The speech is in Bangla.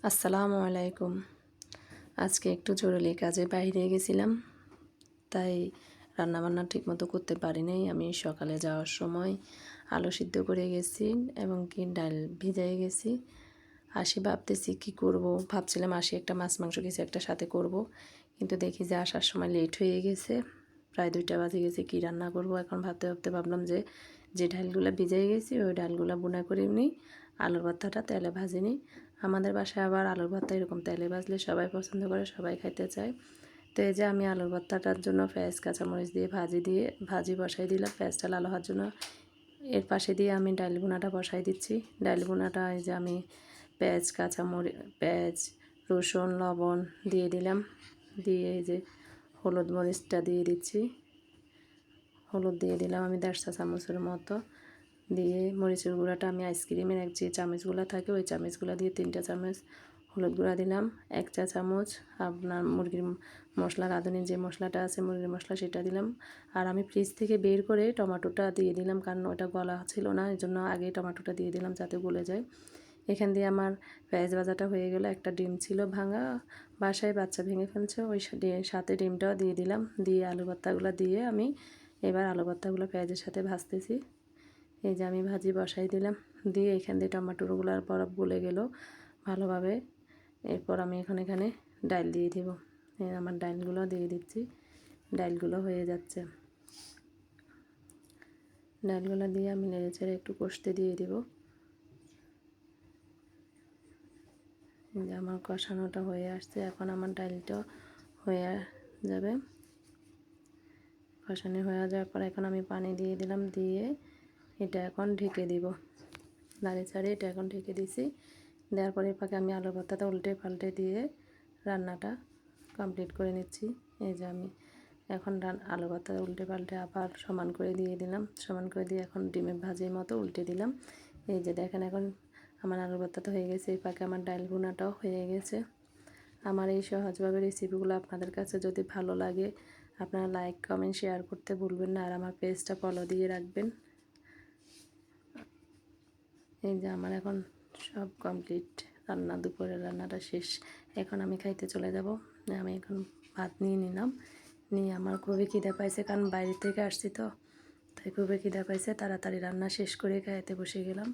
আসসালামু আলাইকুম। আজকে একটু জরুরি কাজে বাইরে গেছিলাম, তাই রান্নাবান্না ঠিকমতো করতে পারি নাই। আমি সকালে যাওয়ার সময় আলু সিদ্ধ করে গেছি এবং কি ডাল ভিজাই গেছি। আসি ভাবতেছি কী করব, ভাবছিলাম আসি একটা মাছ মাংস কিছু একটা সাথে করব, কিন্তু দেখি যে আসার সময় লেট হয়ে গেছে, প্রায় 2টা বাজে গেছে। কী রান্না করব এখন ভাবতে ভাবতে ভাবলাম যে ডালগুলো ভিজাই গেছি ওই ডালগুলো বোনা করে নিই, আলুর ভর্তাটা তেলে ভাজি নিই। আমাদের বাসায় আবার আলুর ভর্তা এরকম তেলে ভাজলে সবাই পছন্দ করে, সবাই খাইতে চায়। তো এই যে আমি আলুর ভর্তাটার জন্য পেঁয়াজ কাঁচামরিচ দিয়ে ভাজি বসাই দিলাম পেঁয়াজটা লাল হওয়ার জন্য। এর পাশে দিয়ে আমি ডাল বোনাটা বসাই দিচ্ছি। ডাল বোনাটা এই যে আমি পেঁয়াজ রসুন লবণ দিয়ে দিলাম, দিয়ে এই যে হলুদ মরিচটা দিয়ে দিচ্ছি। হলুদ দিয়ে দিলাম আমি 1.5 চা চামচের মতো, দিয়ে মরিচের গুঁড়াটা আমি আইসক্রিমের যে চামচগুলো থাকে ওই চামচগুলো দিয়ে 3টা চামচ হলুদ গুঁড়া দিলাম, 1 চা চামচ আপনার মুরগির মশলা রাঁধুনি যে মশলাটা আছে মুরগির মশলা সেটা দিলাম। আর আমি ফ্রিজ থেকে বের করে টমেটোটা দিয়ে দিলাম, কারণ ওটা গলা ছিল না, এই জন্য আগে টমেটোটা দিয়ে দিলাম যাতে গলে যায়। এখান দিয়ে আমার পেঁয়াজ ভাজাটা হয়ে গেল। একটা ডিম ছিল ভাঙা, বাসায় বাচ্চা ভেঙে ফেলছে, ওই সাথে ডিমটাও দিয়ে দিলাম, দিয়ে আলু ভর্তাগুলো দিয়ে আমি এবার আলু ভর্তাগুলো পেঁয়াজের সাথে ভাজতেছি। এই যে আমি ভাজি বসাই দিলাম, দিয়ে এখান দিয়ে টমেটোগুলোর বরফ গলে গেল ভালোভাবে। এরপর আমি এখানে ডাল দিয়ে দেব। আমার ডালগুলো দিয়ে দিচ্ছি, ডালগুলো হয়ে যাচ্ছে। ডালগুলো দিয়ে আমি নেড়ে চেড়ে একটু কষতে দিয়ে দেব। যে আমার কষানোটা হয়ে আসছে, এখন আমার ডালটা হয়ে যাবে। কষানো হয়ে যাওয়ার পর এখন আমি পানি দিয়ে দিলাম, দিয়ে এটা এখন ঢেকে দিব। নাড়ে চাড়ে এটা এখন ঢেকে দিছি। দেওয়ার পরে পাকে আমি আলু ভর্তাটা উল্টে পাল্টে দিয়ে রান্নাটা কমপ্লিট করে নিচ্ছি। এই যে আমি এখন আলু ভর্তাটা উল্টে পাল্টে আবার সমান করে দিয়ে দিলাম, সমান করে দিয়ে এখন ডিমের ভাজির মতো উল্টে দিলাম। এই যে দেখেন এখন আমার আলু ভর্তাটা হয়ে গেছে, এই পাকে আমার ডাল ভুনাটাও হয়ে গেছে। আমার এই সহজভাবে রেসিপিগুলো আপনাদের কাছে যদি ভালো লাগে আপনারা লাইক কমেন্ট শেয়ার করতে ভুলবেন না, আর আমার পেজটা ফলো দিয়ে রাখবেন। এই যে আমার এখন সব কমপ্লিট, দুপুরের রান্নাটা শেষ। এখন আমি খাইতে চলে যাব। আমি এখন ভাত নিয়ে নিলাম, নিয়ে আমার খুবই খিদে পাইছে, কারণ বাইরে থেকে আসছি তো, তাই খুবই খিদে পাইছে। তাড়াতাড়ি রান্না শেষ করে খাইতে বসে গেলাম।